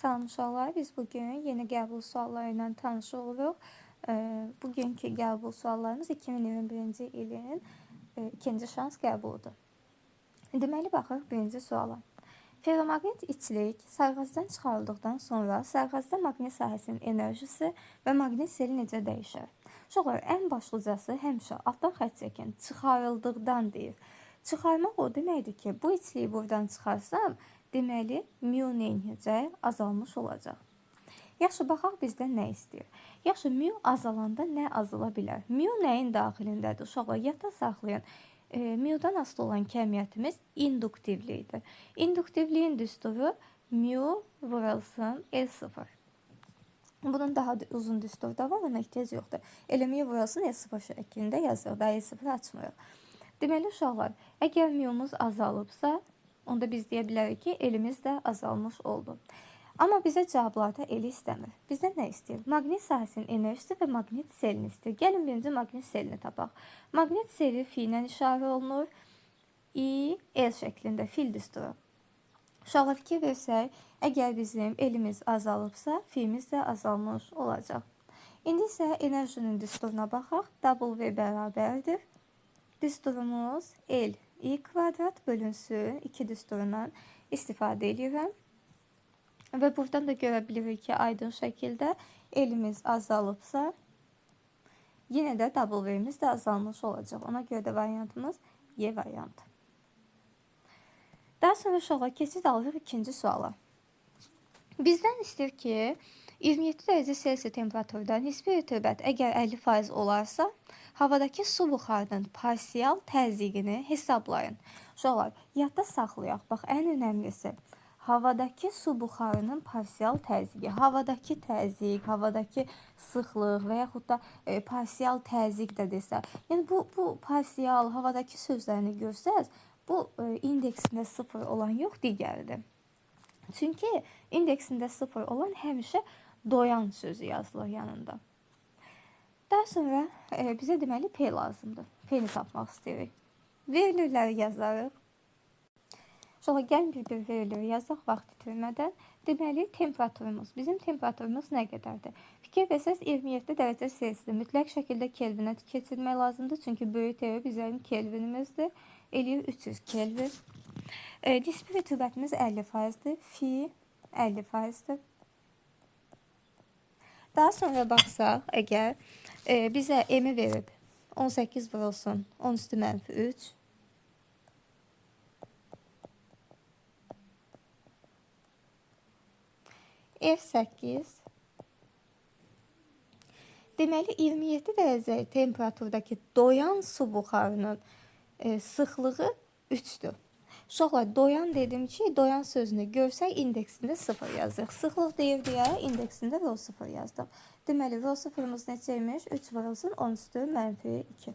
Salam uşaqlar, biz bugün yeni qəbul sualları ilə tanış oluruq. Bugünkü qəbul suallarımız 2021-ci ilin ikinci şans qəbuludur. Deməli, baxırıq birinci suala. Ferromaqnit içlik sərğacdan çıxarıldıqdan sonra sərğacda maqnit sahəsinin enerjisi və maqnit seli necə dəyişir? Uşaqlar, ən başlıcası həmişə altdan xətt çəkin, çıxarıldıqdan deyir. Çıxarmaq o deməkdir ki, bu içliyi buradan çıxarsam, deməli, mu neynəcək? Azalmış olacaq. Yaxşı, baxaq bizdən nə istəyir? Yaxşı, mu azalanda nə azala bilər? Mu nəyin daxilindədir? Uşaqlar, yadda saxlayın. Mu'dan asılı olan kəmiyyətimiz induktivliyidir. İnduktivliyin düsturu mu vurulsun L0. Bunun daha uzun düsturu da var, ona ehtiyac yoxdur. Elə mu vurulsun L0 şəklində yazırıq, daha L0 açmırıq. Deməli, uşaqlar, əgər mu'muz azalıbsa, onda biz deyə bilərik ki, elimiz də azalmış oldu. Amma bizə cavablarda eli istəmir. Bizdən nə istəyir? Maqnit sahəsinin enerjisi və maqnit selini istəyir. Gəlin birinci maqnit selini tapaq. Maqnit seli fi ilə işarə olunur. I, L şəklində fil düsturu. Uşaqlar, fikir versək, əgər bizim elimiz azalıbsa, fiimiz də azalmış olacaq. İndi isə enerjinin düsturuna baxaq. W bərabərdir. Düsturumuz L, I kvadrat bölünsün 2 düsturundan istifadə edirəm. Və buradan da görə bilirik ki, aydın şəkildə elimiz azalıbsa, yenə də W-miz də azalmış olacaq. Ona görə də variantımız Y variantı. Daha sonra uşaqlar keçid alırıq ikinci suala. Bizdən istəyir ki, 27 dərəcə Selsi temperaturda nisbi rütubət əgər 50% olarsa, havadakı su buxarının parsial təzyiqini hesablayın. Uşaqlar, yadda saxlayaq. Bax, ən önəmlisi. Havadakı su buxarının parsial təzyiqi, havadakı təzyiq, havadakı sıxlıq və yaxud da parsial təzyiq də desə. Yəni, bu parsial, havadakı sözlərini görsəz, bu indeksində 0 olan yox, digəridir. Çünki indeksində 0 olan həmişə doyan sözü yazılır yanında. Daha sonra bizə deməli P lazımdır. P-ni tapmaq istəyirik. Verilirləri yazarıq. Sonra gəlin bir verilir yazaq vaxt itirmədən. Deməli, temperaturumuz. Bizim temperaturumuz nə qədərdir? Fikir versəz 27 dərəcə Selsidir. Mütləq şəkildə Kelvinə keçirmək lazımdır. Çünki böyük teori bizim Kelvinimizdir. Eləyir 300 Kelvin. Nisbi rütubətimiz 50%-dir. Fi 50%-dir. Daha sonra baxsaq, əgər bizə M-i verib 18 vurulsun 10 üstü mənfi 3. F8. Deməli, 27 dərəcə temperaturdakı doyan su buxarının sıxlığı 3-dür. Uşaqlar, doyan dedim ki, doyan sözünü görsək indeksində 0 yazırıq. Sıxlıq deyir deyə indeksində rho 0 yazdıq. Deməli, rho 0-ımız neçəymiş? 3 vurulsun 10 üstü mənfi 2.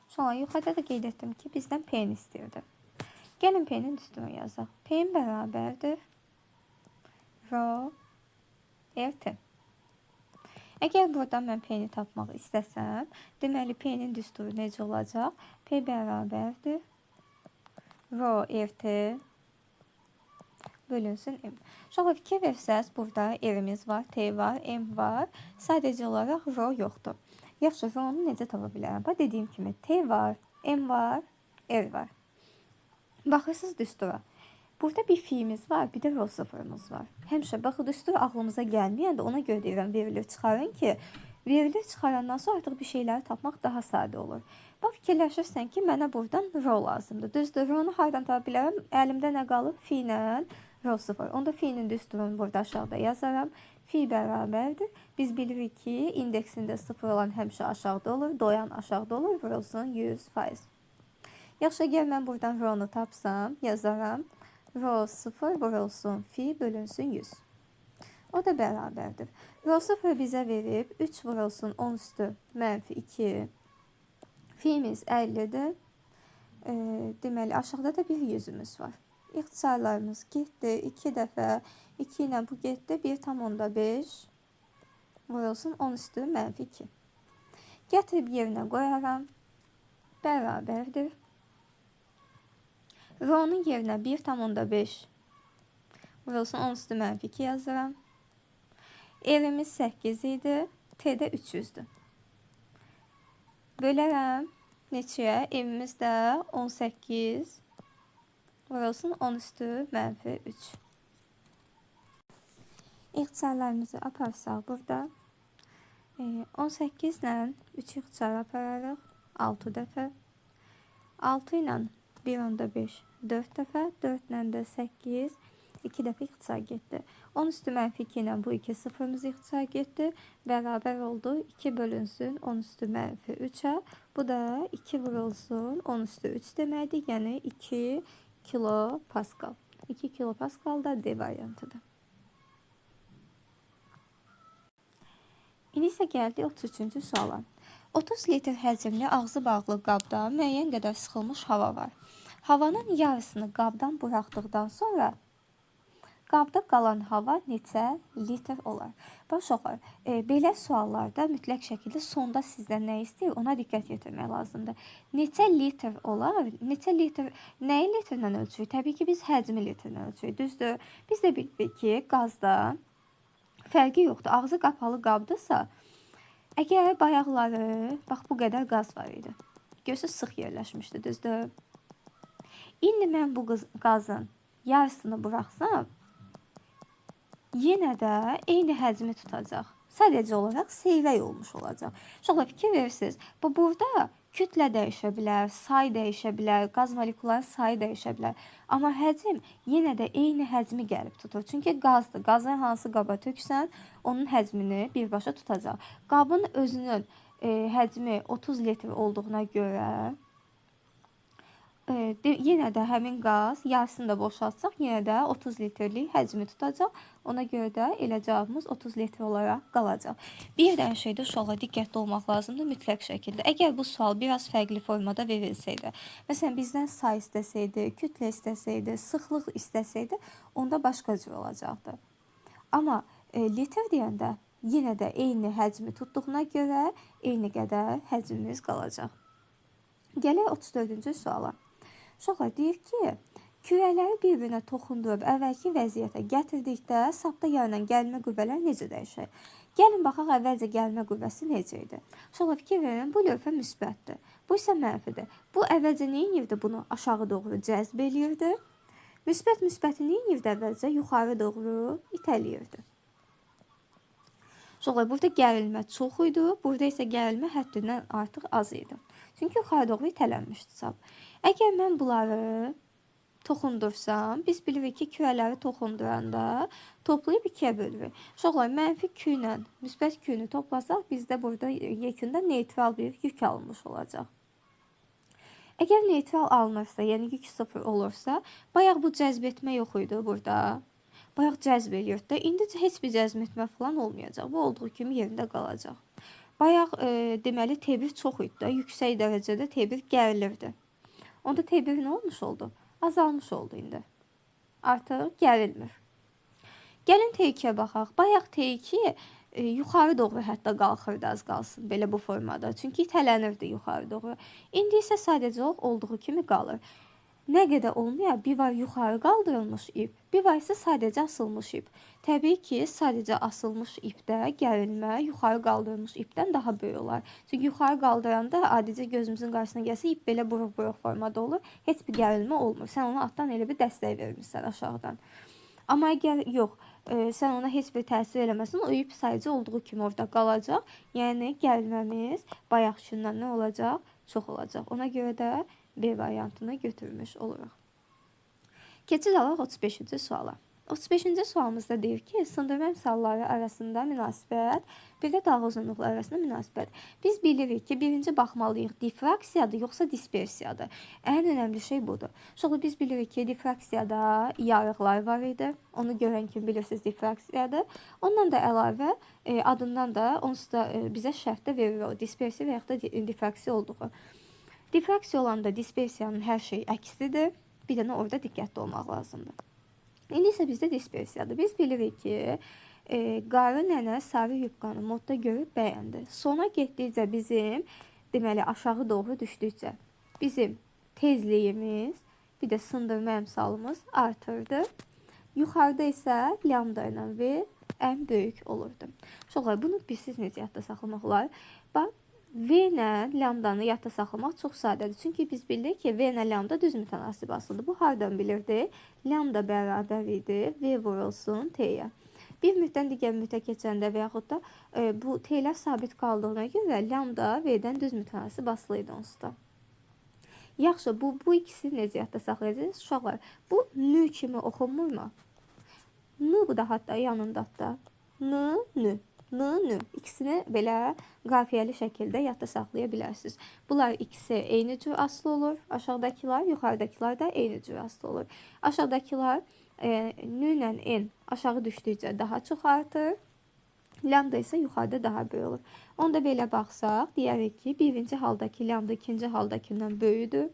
Sonra yuxarıda da qeyd etdim ki, bizdən P-ni istəyirdi. Gəlin P-nin düsturunu yazaq. P-in bərabərdir rho RT. Əgər buradan mən P-ni tapmaq istəsəm, deməli P-nin düsturu necə olacaq? P bərabərdir rho RT bölünsün M. Uşaqlar, fikir versəz, burada R-imiz var, T var, M var. Sadəcə olaraq rho yoxdur. Yaxşı, rho-nu necə tapa bilərəm? Dediyim kimi T var, M var, R var. Baxırsınız düstura. Burada bir fiimiz var, bir də rho 0-ımız var. Həmişə baxı düstur ağlımıza gəlməyəndə ona görə deyirəm verilir çıxarın ki, verilir çıxarandan sonra artıq bir şeyləri tapmaq daha sadə olur. Bax, fikirləşirsən ki, mənə buradan rho lazımdır. Düzdür, rho-nu hardan tapa bilərəm? Əlimdə nə qalıb? Fi ilə rho 0. Onda fi'nin düsturunu burada aşağıda yazaram. Fi bərabərdir. Biz bilirik ki, indeksində 0 olan həmişə aşağıda olur, doyan aşağıda olur, vurulsun 100%. Yaxşı, əgər mən buradan rho-nu tapsam, yazaram. Rho 0 vurulsun fi bölünsün 100. O da bərabərdir. Rho 0 bizə verib 3 vurulsun 10 üstü mənfi 2. Fi'miz 50'dir. Deməli, aşağıda da bir yüzümüz var. İxtisarlarımız getdi. 2 dəfə 2 ilə bu getdi. 1,5 vurulsun 10 üstü mənfi 2. Gətirib yerinə qoyaram. Bərabərdir. Rho'nun yerinə 1,5 Vurulsun 10 üstü mənfi 2 yazıram. Evimiz 8 idi. T'də 300'dür. Bölərəm neçəyə? Evimiz də 18. Vurulsun 10 üstü mənfi 3. İxtisarlarımızı aparsaq burada 18 ilə 3 ixtisar apararıq 6 dəfə. 6 ilə 1 onda 5 4 dəfə. 4 ilə də 8 2 dəfə ixtisar getdi. 10 üstü mənfi 2 ilə bu 2 sıfırımız ixtisar getdi. Bərabər oldu. 2 bölünsün 10 üstü mənfi 3'ə. Bu da 2 vurulsun 10 üstü 3 deməkdir. Yəni 2 kilo Pascal. 2 kilo Pascal da D variantıdır. İndi isə gəldik 33-cü suala. 30 litr həcmli ağzı bağlı qabda müəyyən qədər sıxılmış hava var. Havanın yarısını qabdan buraxdıqdan sonra qabda qalan hava neçə litr olar? Uşaqlar, belə suallarda mütləq şəkildə sonda sizdən nə istəyir, ona diqqət yetirmək lazımdır. Neçə litr olar? Neçə litr, nəyi litrlə ölçürük? Təbii ki, biz həcmi litrlə ölçürük, düzdür? Biz də bilirik ki, qazda fərqi yoxdur. Ağzı qapalı qabdırsa, əgər bayaqları, bax bu qədər qaz var idi. Görürsünüz, sıx yerləşmişdi, düzdür? İndi mən bu qazın yarısını buraxsam, yenə də eyni həcmi tutacaq. Sadəcə olaraq seyrək olmuş olacaq. Uşaqlar, fikir verirsiniz. Burada kütlə dəyişə bilər, say dəyişə bilər, qaz molekülləri sayı dəyişə bilər. Amma həcm yenə də eyni həcmi gəlib tutur. Çünki qazdır. Qazın hansı qaba töksən, onun həcmini birbaşa tutacaq. Qabın özünün həcmi 30 litr olduğuna görə yenə də həmin qaz yarısını da boşaltsaq, yenə də 30 litrlik həcmi tutacaq. Ona görə də elə cavabımız 30 litr olaraq qalacaq. Bir dənə şeydə uşaqlar diqqətli olmaq lazımdır mütləq şəkildə. Əgər bu sual biraz fərqli formada verilsəydi, məsələn bizdən say istəsəydi, kütlə istəsəydi, sıxlıq istəsəydi, onda başqa cür olacaqdı. Amma litr deyəndə yenə də eyni həcmi tutduğuna görə eyni qədər həcmimiz qalacaq. Gələk 34-cü suala. Uşaqlar deyir ki, kürələri bir-birinə toxundurub əvvəlki vəziyyətə gətirdikdə sapda yarına gəlmə qüvvələr necə dəyişir? Gəlin baxaq əvvəlcə gəlmə qüvvəsi necə idi? Uşaqlar, fikir verin, bu lövhə müsbətdir. Bu isə mənfidir. Bu əvvəlcə nə edirdi? Bunu aşağı doğru cəzb eləyirdi. Müsbəti nə edirdi əvvəlcə? Yuxarı doğru itələyirdi. Uşaqlar, burada gərilmə çox idi. Burada isə gərilmə həddindən artıq az idi. Çünki yuxarı doğru itələnmişdi sap. Əgər mən bunları toxundursam, biz bilirik ki, kürələri toxunduranda toplayıb 2-yə bölürük. Uşaqlar, mənfi Q ilə müsbət Q-nü toplasaq, bizdə burada yekunda neytral bir yük alınmış olacaq. Əgər neytral alınırsa, yəni yük 0 olursa, bayaq bu cəzb etmə yox idi burada. Bayaq cəzb eləyirdi də, indi heç bir cəzb etmə falan olmayacaq. Bu olduğu kimi yerində qalacaq. Bayaq deməli T1 çox idi də, yüksək dərəcədə T1 gərilirdi. Onda T1 nə olmuş oldu? Azalmış oldu indi. Artıq gərilmir. Gəlin T2'yə baxaq. Bayaq T2 yuxarı doğru hətta qalxırdı az qalsın belə bu formada. Çünki itələnirdi yuxarı doğru. İndi isə sadəcə olduğu kimi qalır. Nə qədər olmayaq, bir var yuxarı qaldırılmış ip, bir var isə sadəcə asılmış ip. Təbii ki, sadəcə asılmış ipdə gərilmə yuxarı qaldırılmış ipdən daha böyük olar. Çünki yuxarı qaldıranda adicə gözümüzün qarşısına gəlsə ip belə buruq-buruq formada olur. Heç bir gərilmə olmur. Sən ona altdan elə bir dəstək vermişsən aşağıdan. Amma əgər yox, sən ona heç bir təsir eləməsin, o ip sadəcə olduğu kimi orada qalacaq. Yəni gərilməmiz bayaqçından nə olacaq? Çox olacaq. Ona görə də B variantını götürmüş oluruq. Keçid alaq 35-ci suala. 35-ci sualımızda deyir ki, sındırma əmsalları arasında münasibət, bir də dalğa uzunluqları arasında münasibət. Biz bilirik ki, birinci baxmalıyıq, difraksiyadır yoxsa dispersiyadır. Ən önəmli şey budur. Sonra biz bilirik ki, difraksiyada yarıqlar var idi. Onu görən kimi bilirsiniz difraksiyadır. Ondan da əlavə adından da onsuz da bizə şərtdə verir o dispersiya və yaxud da difraksiya olduğu. Difraksiya olanda dispersiyanın hər şey əksidir. Bir dənə orada diqqətli olmaq lazımdır. İndi isə bizdə dispersiyadır. Biz bilirik ki, qarı nənə sarı yubqanı modda görüb bəyəndi. Sona getdikcə bizim, deməli aşağı doğru düşdükcə bizim tezliyimiz, bir də sındırma əmsalımız artırdı. Yuxarıda isə lambda ilə V ən böyük olurdu. Uşaqlar, bunu bilsiz necə yadda saxlamaq olar? Bax, V ilə lambdanı yadda saxlamaq çox sadədir. Çünki biz bilirik ki, V ilə lambda düz mütənasib asılıdır. Bu hardan bilirdi? Lambda bərabər idi, V vurulsun T-yə. Bir müddətdən digər müddətə keçəndə və yaxud da bu T-lər sabit qaldığına görə lambda V-dən düz mütənasib asılı idi onsuz da. Yaxşı, bu ikisi necə yadda saxlayacağız? Uşaqlar, bu N kimi oxunmurmu? N bu da hatta yanındadır da. N. İkisini belə qafiyəli şəkildə yadda saxlaya bilərsiniz. Bunlar ikisi eyni cür asılı olur. Aşağıdakılar, yuxarıdakılar da eyni cür asılı olur. Aşağıdakılar N ilə N aşağı düşdükcə daha çox artır. Lambda isə yuxarıda daha böyük olur. Onda belə baxsaq, deyərik ki, birinci haldakı lambda ikinci haldakindən böyüdür.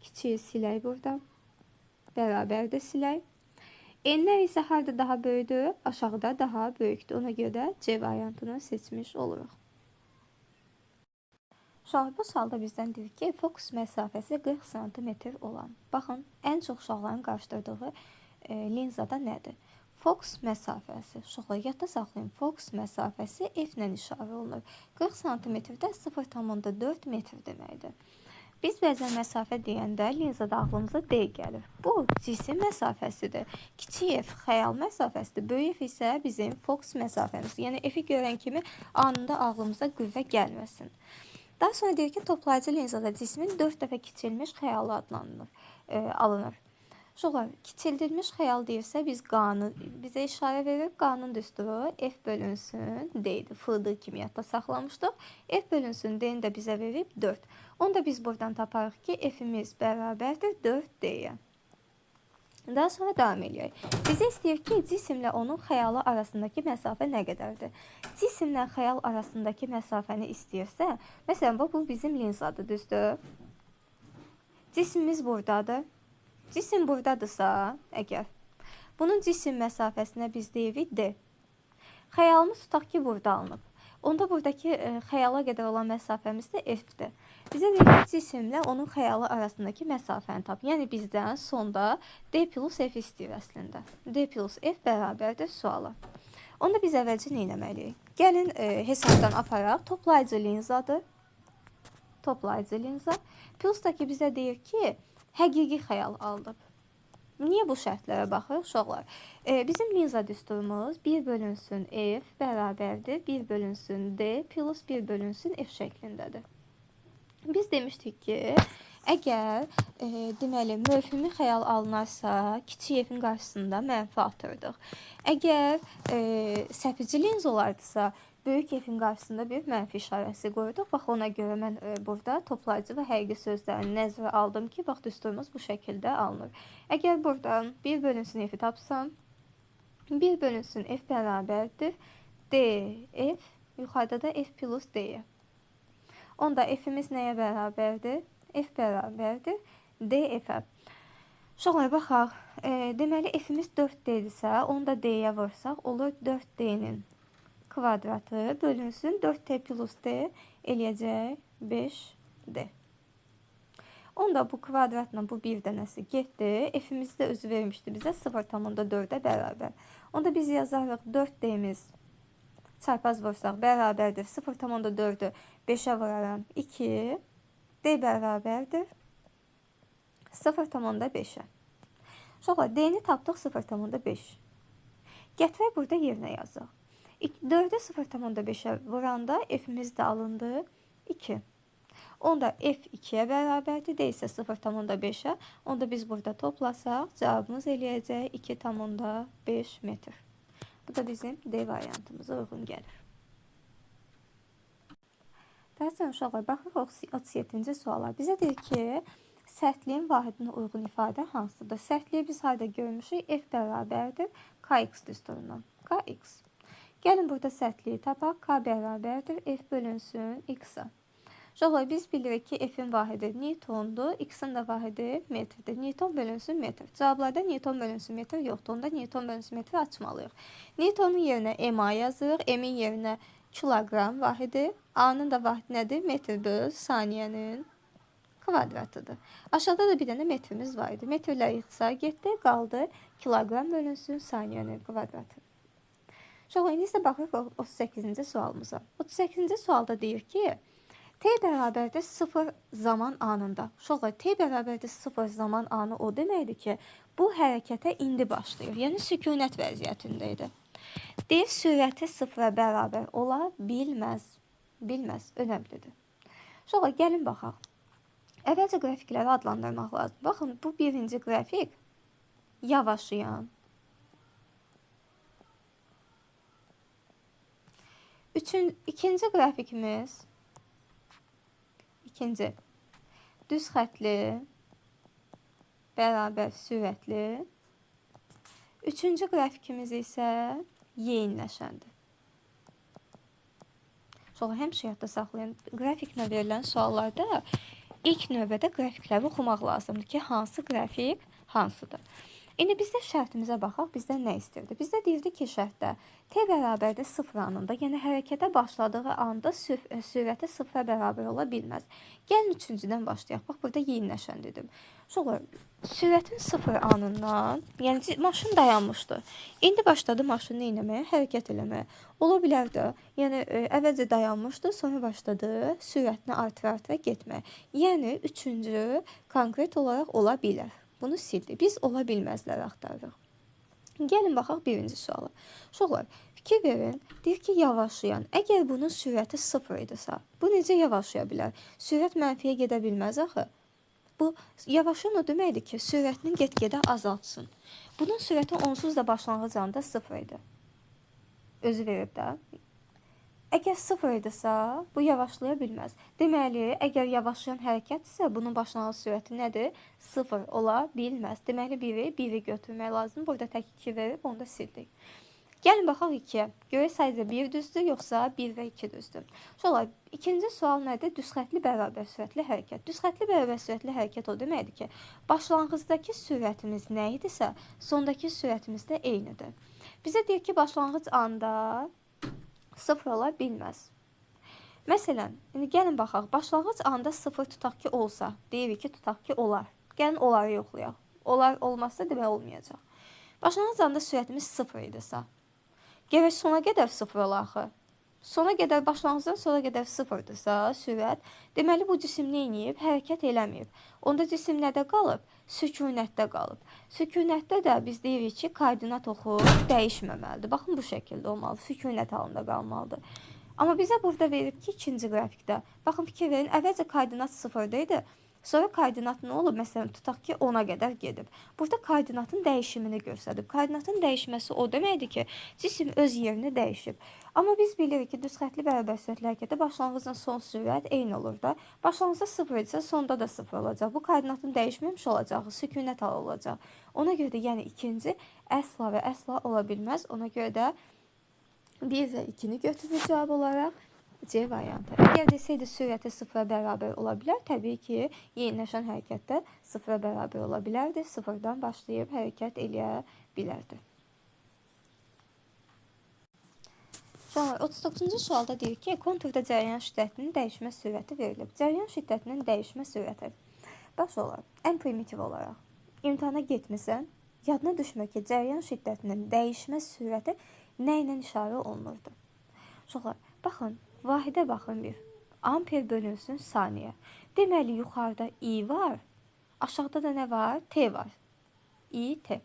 Kiçiyi silək buradan. Bərabər də silək. N'lər isə harda daha böyüdür, aşağıda daha böyükdür. Ona görə C variantını seçmiş oluruq. Uşaqlar, bu sualda bizdən deyir ki, fokus məsafəsi 40 cm olan. Baxın, ən çox uşaqların qarşıdırdığı linzada nədir? Fokus məsafəsi. Uşaqlar, yadda saxlayın. Fokus məsafəsi F ilə işarə olunur. 40 cm-də 0,4 metr deməkdir. Biz bəzən məsafə deyəndə linzada ağlımıza D gəlir. Bu cisim məsafəsidir. Kiçik F xəyal məsafəsidir. Böyük F isə bizim fokus məsafəmiz. Yəni F-i görən kimi anında ağlımıza qüvvə gəlməsin. Daha sonra deyir ki, toplayıcı linzada cismin 4 dəfə kiçilmiş xəyalı alınır. Uşaqlar, kiçildilmiş xəyal deyirsə bizə işarə verir. Qanun düsturu F bölünsün D-dir. Fırdığı kimi yadda saxlamışdıq. F bölünsün D-ni də bizə verib 4. Onu da biz buradan taparıq ki, F-imiz bərabərdir 4D-yə. Daha sonra davam edirik. Bizə istəyir ki, cisimlə onun xəyalı arasındakı məsafə nə qədərdir? Cisimlə xəyal arasındakı məsafəni istəyirsə, məsələn, bu bizim linzadır, düzdür? Cismimiz buradadır. Cisim buradadırsa, əgər bunun cisim məsafəsinə biz deyirik D. Xəyalımız tutaq ki, burada alınıb. Onda buradakı xəyala qədər olan məsafəmiz də F-dir. Bizə deyir ki, cisimlə onun xəyalı arasındakı məsafəni tap. Yəni bizdən sonda D plus F istəyir əslində. D plus F bərabərdir suala. Onda biz əvvəlcə nə etməliyik? Gəlin hesabdan aparaq. Toplayıcı linzadır. Toplayıcı linza. Plus da ki, bizə deyir ki, həqiqi xəyal aldıq. Niyə bu şərtlərə baxırıq uşaqlar? Bizim linza düsturumuz 1 bölünsün F bərabərdir 1 bölünsün D plus 1 bölünsün F şəklindədir. Biz demişdik ki, əgər deməli mövhumi xəyal alınarsa, kiçik F-in qarşısında mənfi atırdıq. Əgər səpici linz olardısa, böyük F-in qarşısında bir mənfi işarəsi qoyduq. Bax, ona görə mən burada toplayıcı və həqiqi sözlərini nəzərə aldım ki, bax, düsturumuz bu şəkildə alınır. Əgər buradan 1 bölünsün F-i tapsam, 1 bölünsün F bərabərdir D, F, yuxarıda da F plus D-yə. Onda F-imiz nəyə bərabərdir? F bərabərdir D, F-ə. Uşaqlar, baxaq, deməli F-imiz 4D-dirsə, onu da D-yə vursaq, olur 4D-nin kvadratı bölünsün 4T plus D eləyəcək 5D. Onda bu kvadratla bu bir dənəsi getdi. F-imiz də özü vermişdi bizə 0,4-ə bərabər. Onda biz yazarıq 4D-miz çarpaz vursaq bərabərdir 0,4-ü 5-ə vuraram 2. D bərabərdir 0,5-ə. Uşaqlar, D-ni tapdıq 0,5. Gətirək burada yerinə yazaq. 4'ü 0,5'e vuranda F'imiz de alındı 2. Onda F 2'ye bərabərdir. D isə 0,5'e. Onda biz burada toplasaq cevabımız eləyəcək 2,5 metr. Bu da bizim D variantımıza uyğun gəlir. Daha sonra uşaqlar baxırıq 37-ci suala. Bizə deyir ki, sərtliyin vahidinə uyğun ifadə hansıdır? Sərtliyi biz harda görmüşük? F bərabərdir Kx düsturundan. Kx. Gəlin burada sərtliyi tapaq. K bərabərdir F bölünsün X-a. Uşaqlar, biz bilirik ki, F-in vahidi Newtondur, X-in də vahidi metrdir. Newton bölünsün metr. Cavablarda Newton bölünsün metr yoxdur. Onda Newton bölünsün metri açmalıyıq. Newtonun yerinə MA yazırıq. M-in yerinə kilogram vahidi. A-nın da vahidi nədir? Metr böl saniyənin kvadratıdır. Aşağıda da bir dənə metrimiz var idi. Metrlər ixtisar getdi, qaldı kiloqram bölünsün saniyenin kvadratı. Sonra indi isə baxırıq 38-ci sualımıza. 38-ci sualda deyir ki, t bərabərdir 0 zaman anında. Sonra t bərabərdir 0 zaman anı o deməkdir ki, bu hərəkətə indi başlayır. Yəni sükunət vəziyyətində idi. Deyir, sürəti 0-a bərabər ola bilməz. Bilməz, önəmlidir. Sonra gəlin baxaq. Əvvəlcə qrafikləri adlandırmaq lazım. Baxın, bu birinci qrafik yavaşlayan. İkinci qrafikimiz düz xətli, bərabər sürətli. Üçüncü qrafikimiz isə yeyinləşəndir. Sonra həmişə yadda saxlayın. Qrafiklə verilən suallarda ilk növbədə qrafikləri oxumaq lazımdır ki, hansı qrafik hansıdır. İndi bizdə şərtimizə baxaq, bizdən nə istirdi? Bizdə deyirdi ki, şərtdə t bərabərdir 0 anında, yəni hərəkətə başladığı anda sürəti 0-a bərabər ola bilməz. Gəlin üçüncüdən başlayaq. Bax, burada yeyinləşən dedim. Sonra sürətin 0 anından, yəni maşın dayanmışdı. İndi başladı maşını eləməyə, hərəkət eləməyə. Ola bilər də, yəni əvvəlcə dayanmışdı, sonra başladı sürətini artıra getməyə. Yəni üçüncü konkret olaraq ola bilər. Bunu sildi. Biz ola bilməzləri axtarırıq. Gəlin baxaq birinci suala. Uşaqlar, fikir verin. Deyir ki, yavaşlayan. Əgər bunun sürəti 0 idisə, bu necə yavaşlaya bilər? Sürət mənfiyə gedə bilməz axı. Bu yavaşlayan o deməkdir ki, sürətini get-gedə azaltsın. Bunun sürəti onsuz da başlanğıc anda 0 idi. Özü verib də. Əgər 0 idisə, bu yavaşlaya bilməz. Deməli, əgər yavaşlayan hərəkətsə, bunun başlanğıc sürəti nədir? 0 ola bilməz. Deməli, 1-i götürmək lazım. Burada tək 2 verib, onu da sildik. Gəlin baxaq 2-yə. Görək sayıca 1 düzdür, yoxsa 1 və 2 düzdür. Sonra, ikinci sual nədir? Düzxətli bərabər sürətli hərəkət. Düzxətli bərabər sürətli hərəkət o deməkdir ki, başlanğıcdakı sürətimiz nə idisə, sondakı sürətimiz də eynidir. Bizə deyir ki, başlanğıc anda 0 ola bilməz. Məsələn, indi gəlin baxaq. Başlanğıc anda 0 tutaq ki olsa, deyirik ki, tutaq ki olar. Gəlin onları yoxlayaq. Olar olmazsa demək olmayacaq. Başlanğıc anda sürətimiz 0 idisə, gərək sona qədər 0 ola axı. Sona qədər, başlanğıcdan sona qədər 0-dırsa sürət, deməli bu cisim nə edib? Hərəkət eləməyib. Onda cisim nədə qalıb? Sükunətdə qalıb. Sükunətdə də biz deyirik ki, koordinat oxu dəyişməməlidir. Baxın, bu şəkildə olmalı. Sükunət halında qalmalıdır. Amma bizə burada verib ki, ikinci qrafikdə. Baxın, fikir verin, əvvəlcə koordinat 0-da idi. Sonra koordinat nə olub? Məsələn, tutaq ki, 10-a qədər gedib. Burada koordinatın dəyişimini göstərib. Koordinatın dəyişməsi o deməkdir ki, cisim öz yerini dəyişib. Amma biz bilirik ki, düzxətli bərabər sürətli hərəkətdə başlanğıcdan son sürət eyni olur da. Başlanğıcda 0 idisə, sonda da 0 olacaq. Bu koordinatın dəyişməmiş olacağı, sükunət halı olacaq. Ona görə də, yəni ikinci əsla və əsla ola bilməz. Ona görə də 1 və 2-ni götürür cavab olaraq. C variantı. Əgər desəydi sürəti 0-a bərabər ola bilər, təbii ki, yeniləşən hərəkətdə 0-a bərabər ola bilərdi. 0-dan başlayıb hərəkət eləyə bilərdi. Sonra 39-cu sualda deyir ki, konturda cəryan şiddətinin dəyişmə sürəti verilib. Cəryan şiddətinin dəyişmə sürəti baş olar, ən primitiv olaraq. İmtahana getmirsən, yadına düşmür ki, cəryan şiddətinin dəyişmə sürəti nə ilə işarə olunurdu? Sonra, baxın, vahidə baxın bir. Amper bölünsün saniyə. Deməli, yuxarıda I var, aşağıda da nə var? T var. I, T.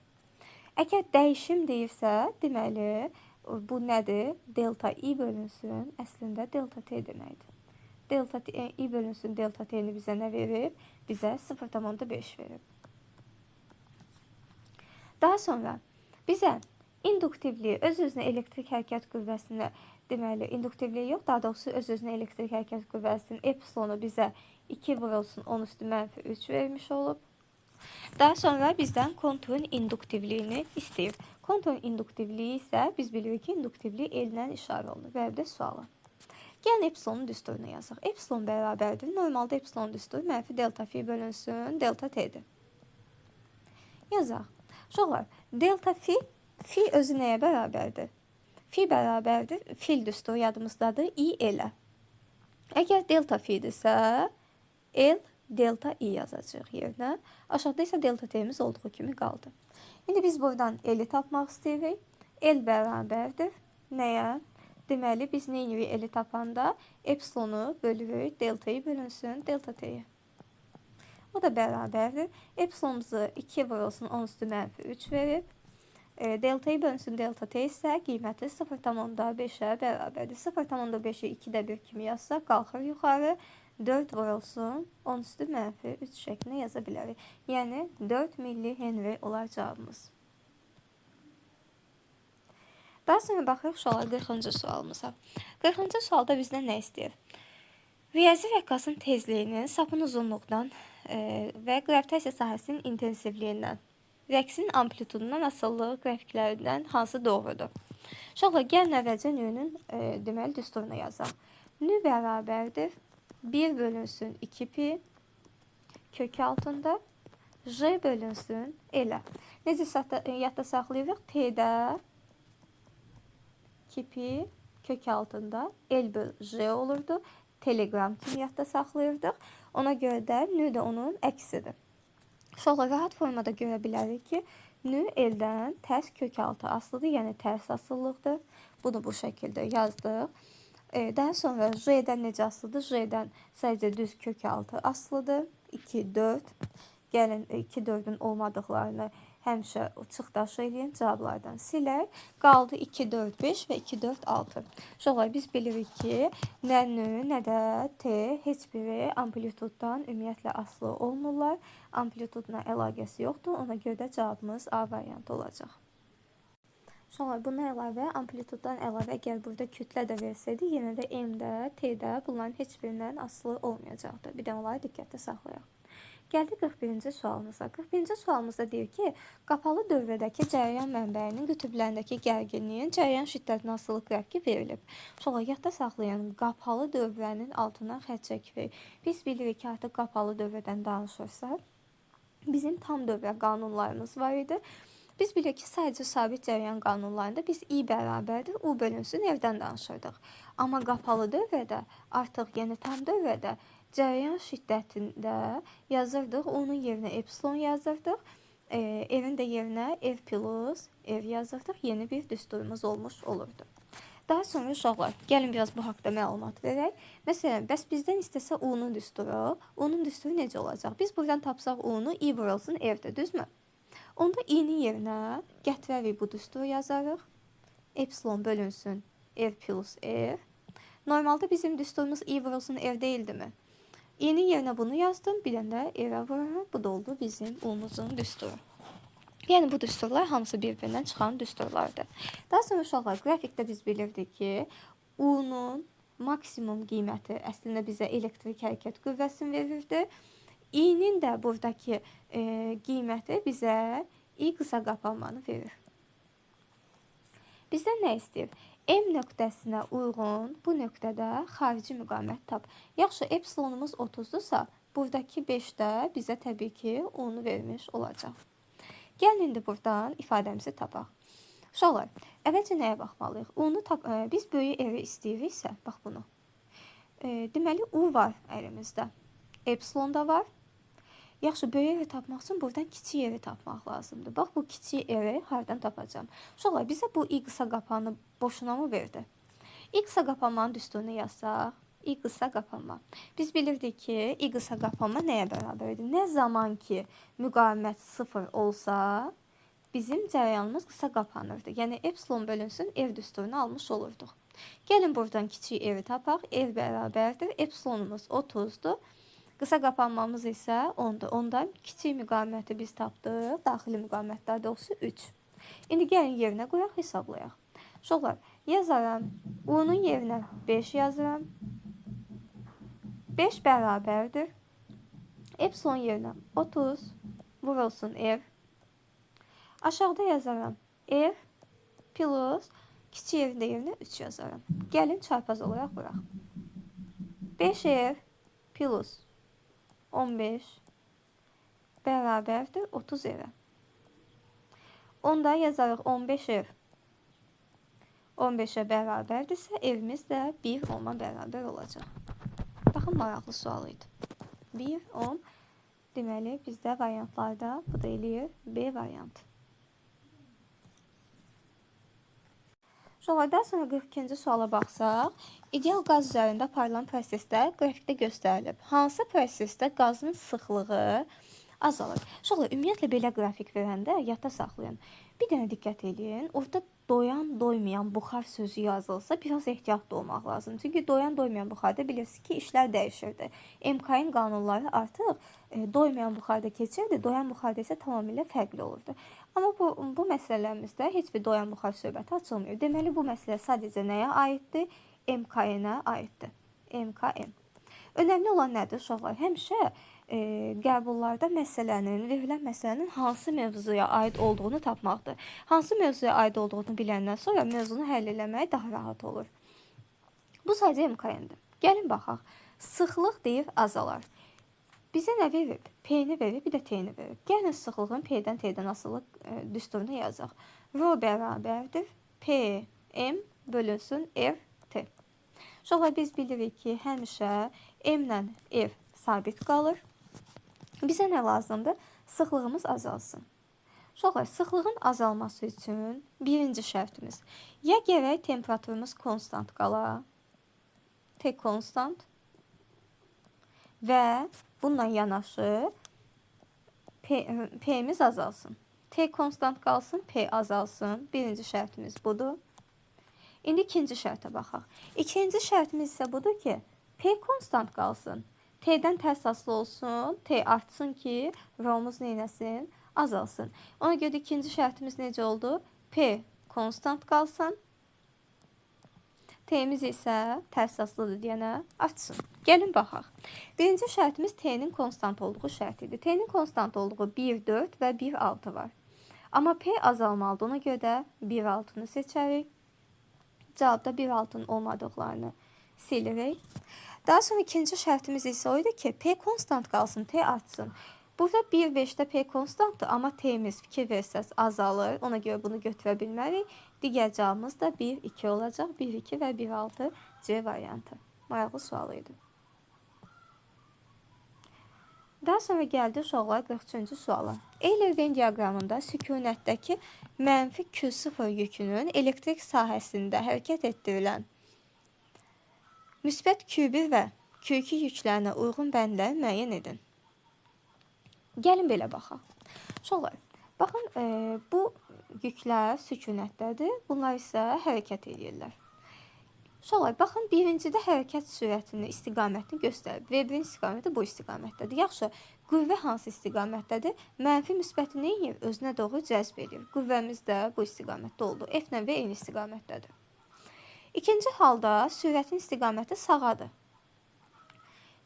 Əgər dəyişim deyirsə, deməli, bu nədir? Delta I bölünsün, əslində delta T deməkdir. Delta I bölünsün delta T-ni bizə nə verib? Bizə 0,5 verib. Daha sonra bizə induktivliyi, öz-özünə elektrik hərəkət qüvvəsini, deməli, induktivliyi yox, daha doğrusu öz-özünə elektrik hərəkət qüvvəsinin epsilonu bizə 2 vurulsun 10 üstü mənfi 3 vermiş olub. Daha sonra bizdən konturun induktivliyini istəyir. Konturun induktivliyi isə biz bilirik ki, induktivliyi ellə işarə olunur. Verib də suala. Gəlin epsilonun düsturunu yazaq. Epsilon bərabərdir. Normalda epsilon düsturu mənfi delta fi bölünsün delta T'dir. Yazaq. Uşaqlar, delta fi özü nəyə bərabərdir? Fi bərabərdir, fil düsturu yadımızdadır, I elə. Əgər delta fidirsə, L delta i yazacağıq yerinə. Aşağıda isə delta t'miz olduğu kimi qaldı. İndi biz buradan L-i tapmaq istəyirik. L bərabərdir nəyə? Deməli, biz nə edirik L-i tapanda? Epsilonu bölürük, delta-yı bölünsün delta t'yə. O da bərabərdir. Epsilonumuzu 2 vurulsun 10 üstü mənfi 3 verib. Delta-yı bölünsün delta t isə qiyməti 0,5-ə bərabərdir. 0,5-i 2-də 1 kimi yazsaq, qalxır yuxarı. 4 vurulsun 10 üstü mənfi 3 şəklində yaza bilərik. Yəni 4 millihenri olar cavabımız. Daha sonra baxırıq uşaqlar 40-cı sualımıza. 40-cı sualda bizdən nə istəyir? Riyazi rəqqasın tezliyinin sapın uzunluqdan və qravitasiya sahəsinin intensivliyindən, rəqsin amplitudundan asılılığı qrafiklərindən hansı doğrudur? Uşaqlar, gəlin əvvəlcə nü'nün deməli düsturunu yazaq. Nü bərabərdir 1 bölünsün 2 pi kök altında j bölünsün elə. Necə yadda saxlayırıq? T'də 2 pi kök altında L böl j olurdu. Telegram kimi yadda saxlayırdıq. Ona görə də nü də onun əksidir. Uşaqlar, rahat formada görə bilərik ki, nü L-dən tərs kök altı asılıdır, yəni tərs asılılıqdır. Bunu bu şəkildə yazdıq. Daha sonra J-dən necə asılıdır? J-dən sadəcə düz kök altı asılıdır. 2, 4. Gəlin 2, 4-ün olmadıqlarını həmişə çıxdaş edin, cavablardan silək. Qaldı 2, 4, 5 və 2, 4, 6. Uşaqlar, biz bilirik ki, nə nü, nə də t heç biri amplituddan ümumiyyətlə asılı olmurlar. Amplitudla əlaqəsi yoxdur. Ona görə də cavabımız A variantı olacaq. Uşaqlar, buna əlavə, amplituddan əlavə əgər burada kütlə də versəydi, yenə də M-də, T-də bunların heç birindən asılı olmayacaqdır. Bir də onları diqqətdə saxlayaq. Gəldik 41-ci sualımıza. 41-ci sualımızda deyir ki, qapalı dövrədəki cərəyan mənbəyinin qütblərindəki gərginliyin cərəyan şiddətinə asılı qrafiki verilib. Sonra yadda saxlayan qapalı dövrənin altından xətt çəkirik. Biz bilirik ki, artıq qapalı dövrədən danışırsaq, bizim tam dövrə qanunlarımız var idi. Biz bilirik ki, sadəcə sabit cərəyan qanunlarında biz i bərabərdir, u bölünsün evdən danışırdıq. Amma qapalı dövrədə, artıq yəni tam dövrədə cərəyan şiddətində yazırdıq, onun yerinə epsilon yazırdıq, evin də yerinə ev plus ev yazırdıq, yeni bir düsturumuz olmuş olurdu. Daha sonra uşaqlar, gəlin biraz bu haqda məlumat verək. Məsələn, bəs bizdən istəsə u-nun düsturu necə olacaq? Biz buradan tapsaq u-nu i vurulsun evdə, düzmü? Onda i-nin yerinə gətirərik bu düsturu yazarıq. Epsilon bölünsün ev plus ev. Normalda bizim düsturumuz i vurulsun ev değildi mi? İ'nin yerinə bunu yazdım. Bir dənə də evə vururum. Bu da oldu bizim u-muzun düsturu. Yəni bu düsturlar hamısı bir-birindən çıxan düsturlardır. Daha sonra uşaqlar, qrafikdə biz bilirdik ki, u-nun maksimum qiyməti əslində bizə elektrik hərəkət qüvvəsini verirdi. İ'nin də buradakı qiyməti bizə i qısa qapanmanı verir. Bizdən nə istəyir? M nöqtəsinə uyğun bu nöqtədə xarici müqavimət tap. Yaxşı, epsilonumuz 30-dursa, buradakı 5-də bizə təbii ki, onu vermiş olacaq. Gəlin indi buradan ifadəmizi tapaq. Uşaqlar, əvvəlcə nəyə baxmalıyıq? Biz böyük evi istəyiriksə, bax bunu. Deməli, u var əlimizdə. Epsilon da var. Yaxşı, böyük evi tapmaq üçün buradan kiçik evi tapmaq lazımdır. Bax, bu kiçik evi hardan tapacağım? Uşaqlar, bizə bu i qısa qapanı boşuna mı verdi? İ qısa qapanmanın düsturunu yazsaq, i qısa qapanma. Biz bilirdik ki, i qısa qapanma nəyə bərabərdir? Nə zaman ki, müqavimət 0 olsa, bizim cərəyanımız qısa qapanırdı. Yəni, epsilon bölünsün ev düsturunu almış olurduq. Gəlin buradan kiçik evi tapaq. Ev bərabərdir. Epsilonumuz 30'dur. Qısa qapanmamız isə 10'dur. Ondan kiçik müqaviməti biz tapdıq. Daxili müqavimət daha doğrusu 3. İndi gəlin yerinə qoyaq, hesablayaq. Uşaqlar, yazaram. U-nun yerinə 5 yazıram. 5 bərabərdir. Epsilon yerinə 30 vurulsun ev. Aşağıda yazaram. Ev plus kiçik evin də yerinə 3 yazaram. Gəlin çarpaz olaraq bıraq. 5 ev plus 15 bərabərdir 30 evə. Onda yazarıq 15 ev 15'ə bərabərdirsə evimiz də 1 olma bərabər olacaq. Baxın, maraqlı sual idi. 1, 10. Deməli, bizdə variantlarda bu da eləyir B variantı. Daha sonra 42-ci suala baxsaq, ideal qaz üzərində aparılan proseslər qrafikdə göstərilib. Hansı prosesdə qazın sıxlığı azalır? Ümumiyyətlə belə qrafik verəndə yadda saxlayın. Bir dənə diqqət edin. Orada doyan, doymayan buxar sözü yazılsa biraz ehtiyatlı olmaq lazım. Çünki doyan, doymayan buxarda bilirsiniz ki, işlər dəyişirdi. MK-ın qanunları artıq doymayan buxarda keçirdi, doyan buxarda isə tamamilə fərqli olurdu. Amma bu məsələlərimizdə heç bir doyan buxar söhbəti açılmıyor. Deməli, bu məsələ sadəcə nəyə aiddir? MK-nə aiddir. MKM. Önəmli olan nədir uşaqlar? Həmişə qəbullarda verilən məsələnin hansı mövzuya aid olduğunu tapmaqdır. Hansı mövzuya aid olduğunu biləndən sonra mövzunu həll eləmək daha rahat olur. Bu sadəcə MKN-dir. Gəlin baxaq. Sıxlıq deyir azalar. Bizə nə verib? P-ni verib, bir də T-ni verib. Gəlin sıxlığın P-dən T-dən asılı düsturunu yazaq. Rho bərabərdir PM bölünsün RT. Uşaqlar, biz bilirik ki, həmişə M-lə R sabit qalır. Bizə nə lazımdır? Sıxlığımız azalsın. Uşaqlar, sıxlığın azalması üçün birinci şərtimiz. Ya gərək temperaturumuz konstant qala, T konstant və bununla yanaşı P'miz azalsın. T konstant qalsın, P azalsın. Birinci şərtimiz budur. İndi ikinci şərtə baxaq. İkinci şərtimiz isə budur ki, P konstant qalsın. T'dən tərs asılı olsun, T artsın ki, R'muz neynəsin? Azalsın. Ona görə ikinci şərtimiz necə oldu? P konstant qalsın. T'miz isə tərs asılıdır deyənə artsın. Gəlin baxaq. Birinci şərtimiz T'nin konstant olduğu şərtidir. T'nin konstant olduğu 1, 4 və 1, 6 var. Amma P azalmalıdır. Ona görə də 1, 6-nı seçərik. Cavabda 1, 6-nın olmadıqlarını silirik. Daha sonra ikinci şərtimiz isə o idi ki, P konstant qalsın, T artsın. Burada 1, 5-də P konstantdır, amma T'miz fikir versəz azalır. Ona görə bunu götürə bilmərik. Digər cavabımız da 1, 2 olacaq. 1, 2 və 1, 6 C variantı. Maraqlı sual idi. Daha sonra gəldi uşaqlar 43-cü suala. Euler-Venn diaqramında sükunətdəki mənfi Q0 yükünün elektrik sahəsində hərəkət etdirilən müsbət Q1 və Q2 yüklərinə uyğun bəndlər müəyyən edin. Gəlin belə baxaq. Uşaqlar, baxın, bu yüklər sükunətdədir. Bunlar isə hərəkət edirlər. Uşaqlar, baxın, birincidə hərəkət sürətini, istiqamətini göstərib. V1-in istiqaməti bu istiqamətdədir. Yaxşı, qüvvə hansı istiqamətdədir? Mənfi müsbəti nə edir? Özünə doğru cəzb edir. Qüvvəmiz də bu istiqamətdə oldu. F-lə V eyni istiqamətdədir. İkinci halda sürətin istiqaməti sağadır.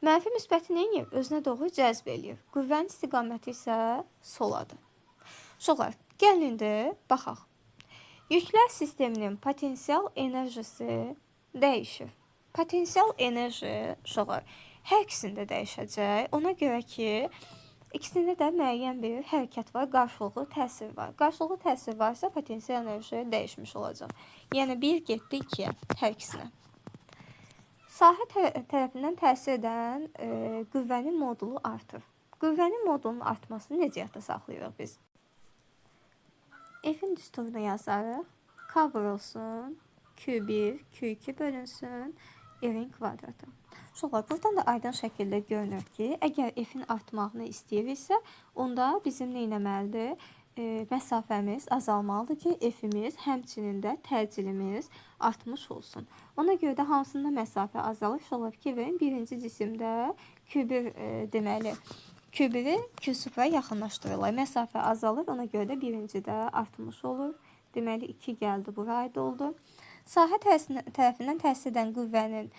Mənfi müsbəti nə edir? Özünə doğru cəzb edir. Qüvvənin istiqaməti isə soladır. Uşaqlar, gəlin indi baxaq. Yüklər sisteminin potensial enerjisi dəyişir. Potensial enerji, uşaqlar, hər ikisində dəyişəcək. Ona görə ki, ikisində də müəyyən bir hərəkət var, qarşılıqlı təsir var. Qarşılıqlı təsir varsa, potensial enerji dəyişmiş olacaq. Yəni, 1 getdi 2-yə, hər ikisinə. Sahə tərəfindən təsir edən qüvvənin modulu artır. Qüvvənin modulunun artmasını necə yadda saxlayırıq biz? F-in düsturunu yazarıq. K vurulsun, Q1, Q2 bölünsün, R-in kvadratı. Uşaqlar, buradan da aydın şəkildə görünür ki, əgər F-in artmağını istəyiriksə, onda bizim nə etməlidir? Məsafəmiz azalmalıdır ki, F-imiz, həmçinin də təcilimiz artmış olsun. Ona görə də hansında məsafə azalır? Uşaqlar, fikir verin, birinci cisimdə Q1 deməli, Q1-i Q0-a yaxınlaşdırırlar. Məsafə azalır, ona görə də birincidə artmış olur. Deməli, 2 gəldi, bura aid oldu. Sahə tərəfindən təsir edən qüvvənin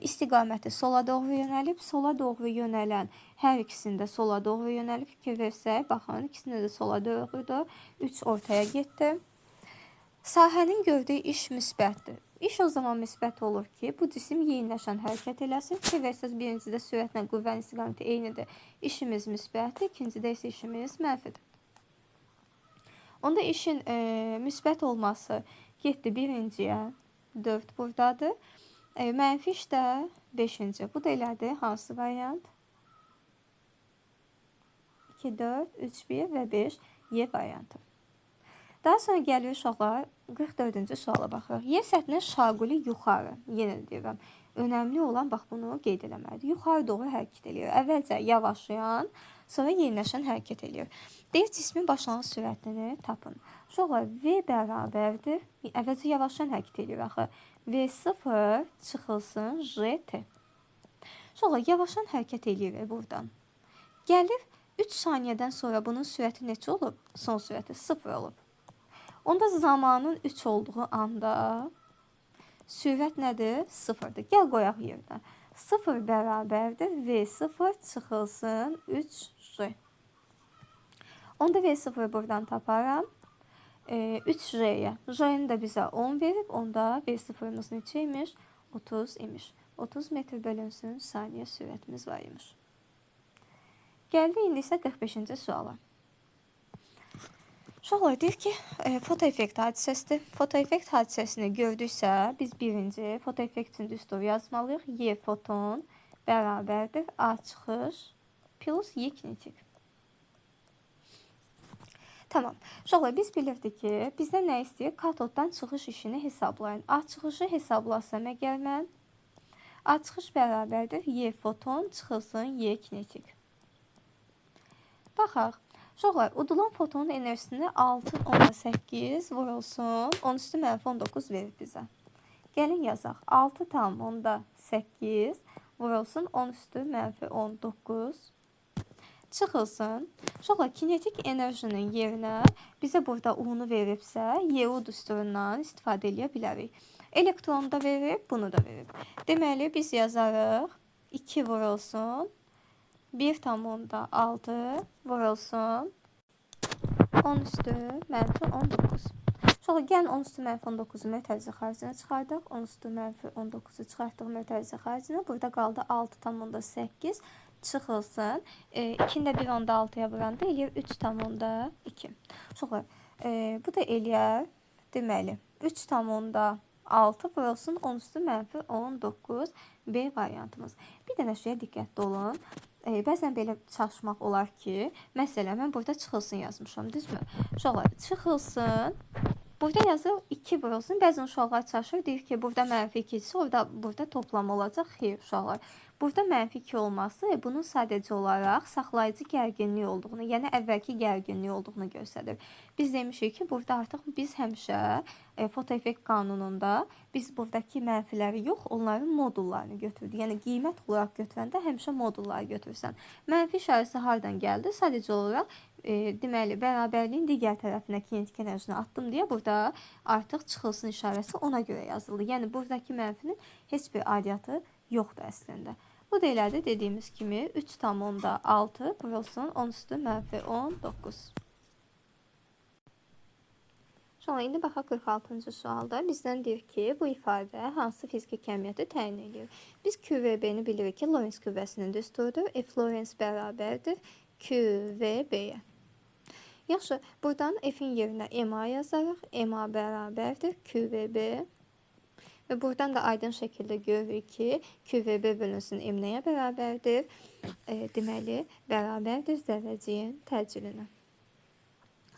istiqaməti sola doğru yönəlib, sola doğru yönələn hər ikisində sola doğru yönəlib fikir versək, baxın, ikisində də sola doğrudur. 3 ortaya getdi. Sahənin gördüyü iş müsbətdir. İş o zaman müsbət olur ki, bu cisim yeyinləşən hərəkət eləsin. Fikir versəz, birincidə sürətlə qüvvənin istiqaməti eynidir. İşimiz müsbətdir, ikincidə isə işimiz mənfidir. Onda işin müsbət olması getdi birinciyə, 4 buradadır. Mənfi işdə 5-ci. Bu da elədir hansı variant? 2, 4, 3, 1 və 5 Y variantı. Daha sonra gəlir uşaqlar 44-cü suala baxırıq. Y səthinin şaquli yuxarı. Yenə deyirəm. Önəmli olan bax bunu qeyd eləməlidir. Yuxarı doğru hərəkət edir. Əvvəlcə yavaşlayan, sonra yeniləşən hərəkət edir. Deyir cismin başlanğıc sürətini tapın. Uşaqlar V bərabərdir. Əvvəlcə yavaşlayan hərəkət edir axı. V0 çıxılsın JT. Uşaqlar yavaşlayan hərəkət edir buradan. Gəlir 3 saniyədən sonra bunun sürəti neçə olub? Son sürəti 0 olub. Onda zamanın 3 olduğu anda sürət nədir? 0'dır. Gəl qoyaq yerinə. 0 bərabərdir. V0 çıxılsın 3J. Onda V0 buradan taparam. 3J'yə. J'nin də bizə 10 verib. Onda V0'ımız neçə imiş? 30 imiş. 30 metr bölünsün saniyə sürətimiz var imiş. Gəldi indi isə 45-ci suala. Uşaqlar deyir ki, fotoeffekt hadisəsidir. Fotoeffekt hadisəsini gördüksə, biz birinci fotoeffekt üçün düstur yazmalıyıq. Y foton bərabərdir A çıxış plus Y kinetik. Tamam. Uşaqlar biz bilirdik ki, bizdən nə istəyir? Katoddan çıxış işini hesablayın. A çıxışı hesablasam əgər mən, A çıxış bərabərdir Y foton çıxılsın Y kinetik. Baxaq. Uşaqlar, udulan fotonun enerjisini 6,8 vurulsun, 10 üstü mənfi 19 verir bizə. Gəlin yazaq. 6,8 vurulsun, 10 üstü mənfi 19 çıxılsın. Uşaqlar, kinetik enerjinin yerinə bizə burada U-nu veribsə, YU düsturundan istifadə edə bilərik. Elektronu da verib, bunu da verib. Deməli, biz yazarıq 2 vurulsun. 1,6 vurulsun 10 üstü mənfi 19. Sonra gəlin 10 üstü mənfi 19'u mötərizə xaricinə çıxardıq. 10 üstü mənfi 19'u çıxartdıq mötərizə xaricinə. Burada qaldı 6,8 çıxılsın. 2'ni də 1,6'ya vuranda eləyir 3,2. Sonra bu da eləyər deməli 3,6 vurulsun 10 üstü mənfi 19 B variantımız. Bir dənə şeyə diqqətli olun. Bəzən belə çalışmaq olar ki, məsələn, mən burada çıxılsın yazmışam, düzmü? Uşaqlar, çıxılsın. Burada yazır 2 vurulsun. Bəzən uşaqlar çalışır, deyir ki, burada mənfi 2 isə, burada toplam olacaq. Xeyr, uşaqlar. Burada mənfi 2 olması bunun sadəcə olaraq saxlayıcı gərginlik olduğunu, yəni əvvəlki gərginlik olduğunu göstərir. Biz demişik ki, burada artıq biz həmişə fotoeffekt qanununda biz buradakı mənfiləri yox, onların modullarını götürdük. Yəni qiymət olaraq götürəndə həmişə modulları götürsən. Mənfi işarəsi hardan gəldi? Sadəcə olaraq deməli bərabərliyin digər tərəfinə kinetik enerjini attım deyə burada artıq çıxılsın işarəsi ona görə yazıldı. Yəni buradakı mənfinin heç bir aidiyyatı yoxdur əslində. Bu da elədir dediyimiz kimi 3,6 vurulsun 10 üstü mənfi 19. Sonra indi baxaq 46-cı sualda bizdən deyir ki, bu ifadə hansı fiziki kəmiyyəti təyin edir? Biz QVB-ni bilirik ki, Lorentz küvəsinin düsturudur. F Lorentz bərabərdir QVB-yə. Yaxşı, buradan F-in yerinə MA yazarıq. MA bərabərdir QVB. Və buradan da aydın şəkildə görürük ki, QVB bölünsün M nəyə bərabərdir? Deməli, bərabərdir zərrəciyin təcillinə.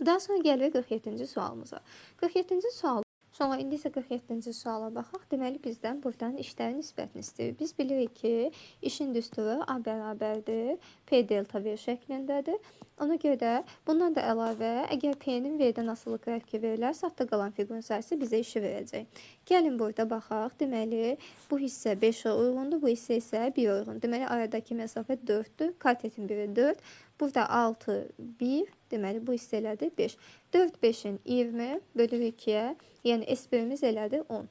Daha sonra gəlir 47-ci sualımıza. 47-ci sual. Sonra indi isə 47-ci suala baxaq. Deməli, bizdən buradan işlərin nisbətini istəyir. Biz bilirik ki, işin düsturu A bərabərdir P delta V şəklindədir. Ona görə bundan da əlavə, əgər P-nin V-dən asılı qrafiki verilərsə, altda qalan fiqurun sayısı bizə işi verəcək. Gəlin burada baxaq. Deməli, bu hissə 5'ə uyğundur, bu hissə isə 1 uyğun. Deməli, aradakı məsafə 4'dür. Katetin biri 4. Burada 6, 1. Deməli, bu hissə elədir 5. 4, 5'in 20 bölü 2'yə. Yəni, S1'imiz elədir 10.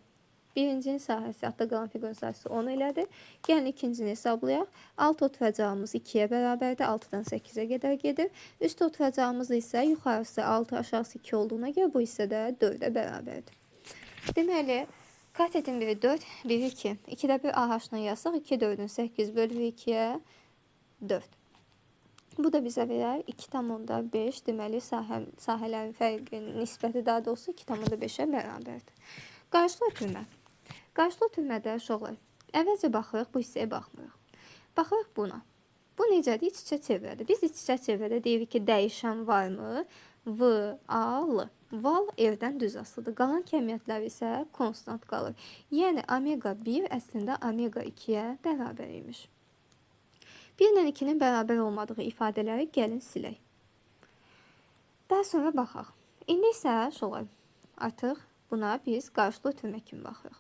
Birincinin sahəsi, altda qalan fiqurun sayısı 10 elədir. Gəlin, ikincini hesablayaq. Alt oturacağımız 2'yə bərabərdir. 6-dan 8'ə qədər gedir. Üst oturacağımız isə yuxarısı 6, aşağısı 2 olduğuna görə bu hissə də 4'ə bərabərdir. Deməli, katetin biri 4, biri 2. 2'də bir AH-la yazsaq, 2, 4'ün 8 bölü 2'yə 4. Bu da bizə verər 2,5. Deməli, sahələrin fərqi nisbəti daha doğrusu 2,5'ə bərabərdir. Qarşılı ötürmə. Qarşılı ötürmədə uşaqlar, əvvəlcə baxırıq, bu hissəyə baxmırıq. Baxırıq buna. Bu necədir? İç-içə çevrədir. Biz iç-içə çevrədə deyirik ki, dəyişən varmı? Val. Val evdən düz asılıdır. Qalan kəmiyyətlər isə konstant qalır. Yəni omega 1 əslində omega 2-yə bərabər imiş. 1 ilə 2-nin bərabər olmadığı ifadələri gəlin silək. Daha sonra baxaq. İndi isə şolay. Artıq buna biz qarşılı ötürmə kimi baxırıq.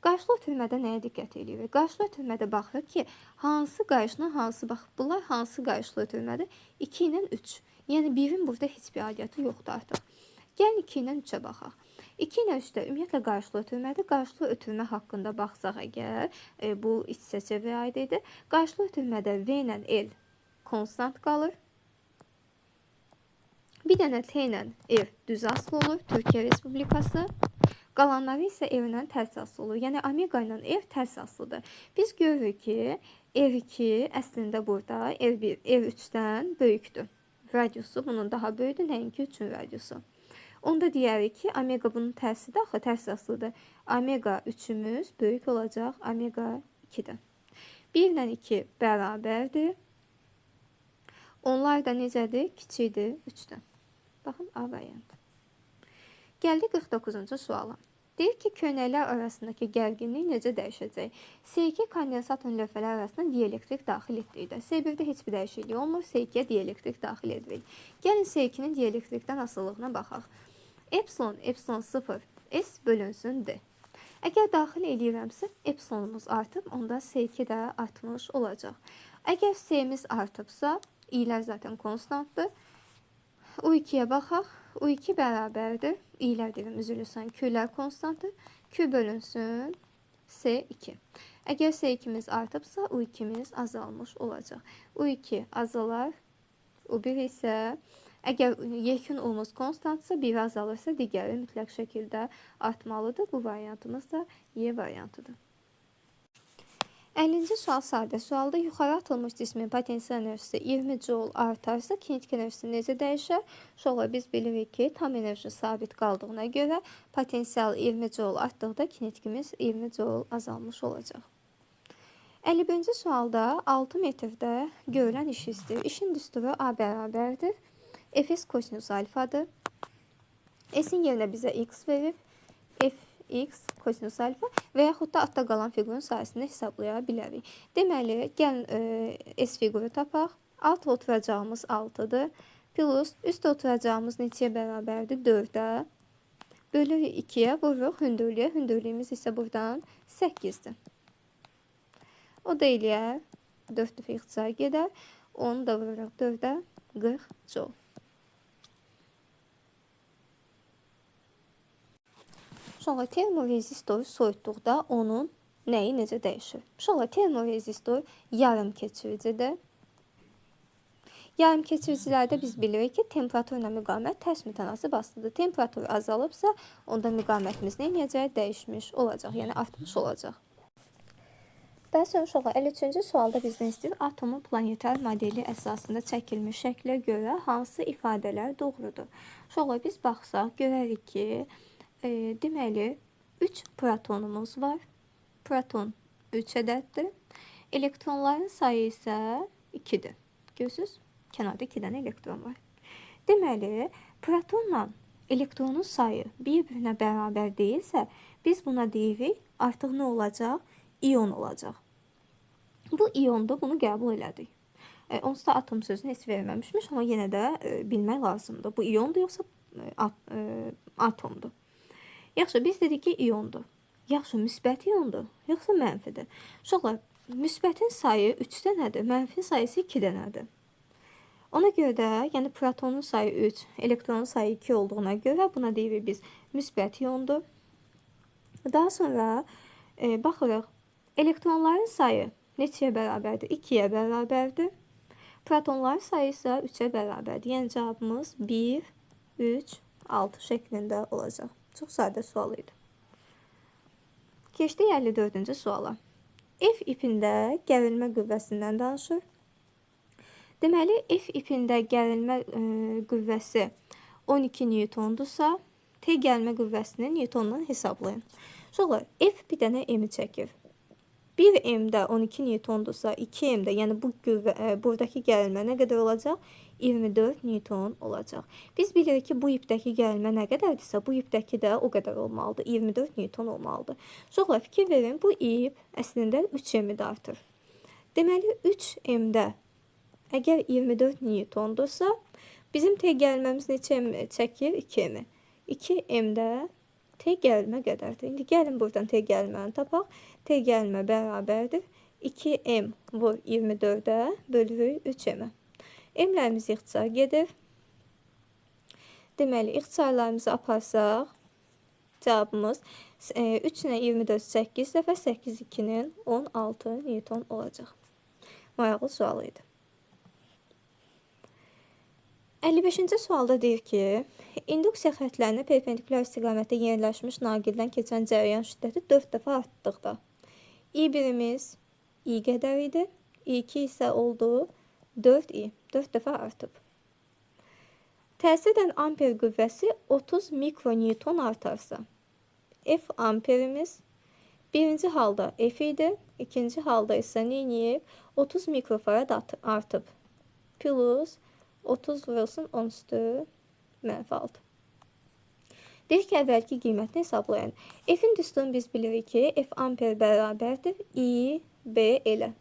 Qarşılı ötürmədə nəyə diqqət edirik? Qarşılı ötürmədə baxırıq ki, hansı qarşına hansı bax. Bunlar hansı qarşılı ötürmədir? 2 ilə 3. Yəni 1-in burada heç bir aidiyyatı yoxdur artıq. Gəlin 2 ilə 3-ə baxaq. 2 ilə 3-də ümumiyyətlə qarşılı ötürmədir. Qarşılı ötürmə haqqında baxsaq əgər, bu iç-içə çevrəyə aid idi. Qarşılı ötürmədə V ilə L konstant qalır. Bir dənə T ilə F düz asılı olur, Türkiyə Respublikası. Qalanları isə F-lə tərs asılı olur. Yəni omega ilə F tərs asılıdır. Biz görürük ki, F2 əslində burada F1, F3-dən böyükdür. Radiusu bunun daha böyükdür, nəinki 3-ün radiusu. Onda deyərik ki, omega bunun tərsidir, axı tərs asılıdır. Omega 3-ümüz böyük olacaq omega 2-dən. 1 ilə 2 bərabərdir. Onlar da necədir? Kiçikdir 3-dən. Baxın, A variantı. Gəldik 49-cu suala. Deyir ki, köynəklər arasındakı gərginlik necə dəyişəcək? S2 kondensatın lövhələr arasında dielektrik daxil etdikdə. S1-də heç bir dəyişiklik olmur, S2-yə dielektrik daxil edirik. Gəlin S2-nin dielektrikdən asılılığına baxaq. Epsilon 0, S bölünsün D. Əgər daxil edirəmsə, epsilonumuz artıb, onda S2 də artmış olacaq. Əgər S-miz artıbsa, i'lər zaten konstantdır. U2-yə baxaq. U2 bərabərdir. İ'lər deyirəm, üzülürsən. Q'lər konstantdır. Q bölünsün S2. Əgər S2-miz artıbsa, U2-miz azalmış olacaq. U2 azalar. U1 isə, əgər yekun olmaz konstantsa, biri azalırsa, digəri mütləq şəkildə artmalıdır. Bu variantımız da Y variantıdır. 50-ci sual sadə sualda. Yuxarı atılmış cismin potensial enerjisi 20 joule artarsa, kinetik enerjisi necə dəyişər? Şola biz bilirik ki, tam enerji sabit qaldığına görə potensial 20 joule artdıqda kinetikimiz 20 joule azalmış olacaq. 51-ci sualda 6 metrdə görülən iş istəyir. İşin düsturu A bərabərdir. Fs kosinus alfadır. S'in yerinə bizə x verir. Fx kosinus alfa və yaxud da altda qalan fiqurun sayəsində hesablaya bilərik. Deməli, gəlin S fiquru tapaq. Alt oturacağımız 6-dır. Plus üst oturacağımız neçəyə bərabərdir? 4-ə. Bölürük 2-yə, vururuq hündürlüyə. Hündürlüyümüz isə buradan 8-dir. O da eləyər 4 dəfə ixtisar gedər. Onu da vururuq 4-ə, 40 joule. Sonra termorezistor soyutduqda onun nəyi necə dəyişir? Sonra termorezistor yarım keçiricidir. Yarım keçiricilərdə biz bilirik ki, temperatur ilə müqavimət tərs mütənasib asılıdır. Temperatur azalıbsa, onda müqavimətimiz nə edəcək? Dəyişmiş olacaq, yəni artmış olacaq. Daha sonra 53-cü sualda bizdən istəyir, atomun planetar modeli əsasında çəkilmiş şəklə görə hansı ifadələr doğrudur? Sonra biz baxsaq, görərik ki, deməli, 3 protonumuz var. Proton 3 ədəddir. Elektronların sayı isə 2-dir. Görürsünüz, kənarda 2 dənə elektron var. Deməli, protonla elektronun sayı bir-birinə bərabər deyilsə, biz buna deyirik, artıq nə olacaq? İyon olacaq. Bu iyondur, bunu qəbul elədik. Onsuz da atom sözünü heç verməmişmiş, amma yenə də bilmək lazımdır. Bu iyondur, yoxsa atomdur. Yaxşı, biz dedik ki, iyondur. Yaxşı, müsbət iyondur, yoxsa mənfidir. Uşaqlar, müsbətin sayı 3 dənədir, mənfi sayısı 2 dənədir. Ona görə də, yəni protonun sayı 3, elektronun sayı 2 olduğuna görə buna deyirik biz müsbət iyondur. Daha sonra baxırıq, elektronların sayı neçəyə bərabərdir? 2-yə bərabərdir. Protonların sayı isə 3-ə bərabərdir. Yəni cavabımız 1, 3, 6 şəklində olacaq. Çox sadə sual idi. Keçdik 54-cü suala. F ipində gərilmə qüvvəsindən danışır. Deməli, F ipində gərilmə qüvvəsi 12 Newtondursa, T gərilmə qüvvəsini Newtondan hesablayın. Sonra F bir dənə M çəkir. 1M'də 12 Newtondursa 2M'də, yəni bu buradakı gərilmə nə qədər olacaq? 24 Newton olacaq. Biz bilirik ki, bu ipdəki gərilmə nə qədərdirsə, bu ipdəki də o qədər olmalıdır. 24 Newton olmalıdır. Uşaqlar, fikir verin, bu ip əslində 3M'də artır. Deməli, 3M'də əgər 24 Newtondursa, bizim T gərilməmiz neçə M çəkir? 2M. 2M'də T gərilmə qədərdir. İndi gəlin buradan T gərilməni tapaq. T gərilmə bərabərdir 2M vur 24-ə bölürük 3M-ə. M-lərimiz ixtisar gedir. Deməli, ixtisarlarımızı aparsaq, cavabımız 3 ilə 24 8 dəfə 8 2-nin 16 Newton olacaq. Maraqlı sual idi. 55-ci sualda deyir ki, induksiya xətlərinə perpendikulyar istiqamətdə yerləşmiş naqildən keçən cərəyan şiddəti 4 dəfə artdıqda I1-imiz I qədər idi, I2 isə oldu 4I, 4 dəfə artıb. Təsir edən amper qüvvəsi 30 mikronewton artarsa, F amperimiz birinci halda F idi, ikinci halda isə neyini 30 mikrofarad artıb. Plus 30 vurulsun 10 üstü -6. Deyir ki, əvvəlki qiymətini hesablayın. F-in düsturunu biz bilirik ki, F amper bərabərdir I, B elə.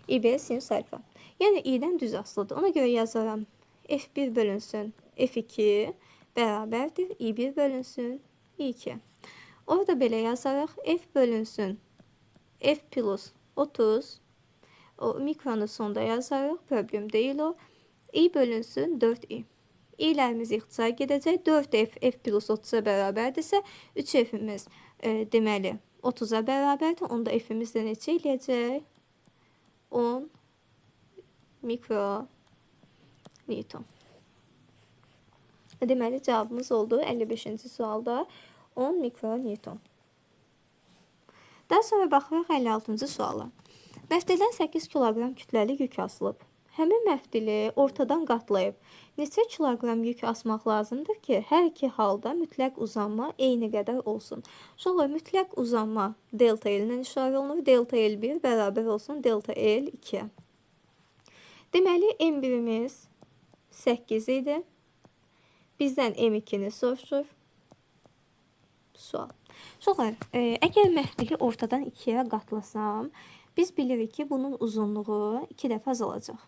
I, B sinüs alfa. Yəni, I-dən düz asılıdır. Ona görə yazaram. F1 bölünsün F2 bərabərdir I1 bölünsün I2. Orada belə yazarıq. F bölünsün F plus 30. O mikronu sonda yazarıq. Problem deyil o. I bölünsün 4I. İ'lərimiz ixtisar gedəcək. 4F F plus 30-a bərabərdirsə, 3F'imiz deməli 30-a bərabərdir. Onda F'imiz də neçə eləyəcək? 10 mikronewton. Deməli, cavabımız oldu 55-ci sualda 10 mikronewton. Daha sonra baxırıq 56-cı suala. Məftildən 8 kiloqram kütləli yük asılıb. Həmin məftili ortadan qatlayıb neçə kiloqram yük asmaq lazımdır ki, hər iki halda mütləq uzanma eyni qədər olsun. Sonra mütləq uzanma delta L ilə işarə olunur. Delta L1 bərabər olsun delta L2. Deməli, M1-imiz 8 idi. Bizdən M2-ni soruşur. Sual. Sonra, əgər məftili ortadan 2-yə qatlasam, biz bilirik ki, bunun uzunluğu 2 dəfə azalacaq.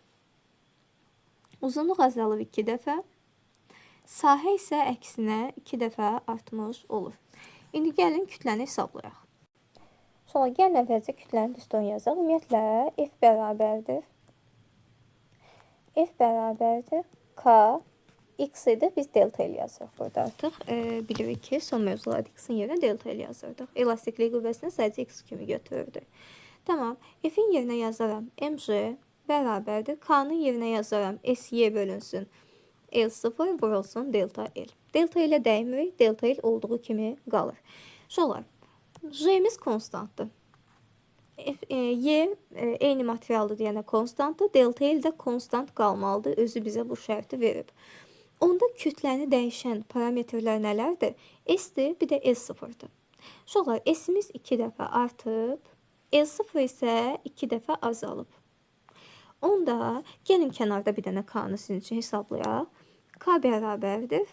Uzunluq azalır 2 dəfə. Sahə isə əksinə 2 dəfə artmış olur. İndi gəlin kütləni hesablayaq. Sonra gəlin əvvəlcə kütlənin düsturunu yazaq. Ümumiyyətlə, F bərabərdir. F bərabərdir. K, X idi. Biz delta L yazırıq burada artıq. Bilirik ki, son mövzularda X-in yerinə delta L yazırdıq. Elastiklik qüvvəsini sadəcə X kimi götürürdük. Tamam. F-in yerinə yazaram. MJ bərabərdir. K-nın yerinə yazaram. SY bölünsün L0 vurulsun delta L. Delta L-ə dəymirik. Delta L olduğu kimi qalır. Şolar. J'miz konstantdır. Y eyni materialdır, yəni konstantdır. Delta L də konstant qalmalıdır. Özü bizə bu şərti verib. Onda kütləni dəyişən parametrlər nələrdir? S-dir, bir də S0-dır. Şolar, S-imiz 2 dəfə artıb. L0 isə 2 dəfə azalıb. Onda gəlin kənarda bir dənə K-nı sizin üçün hesablayaq. K bərabərdir.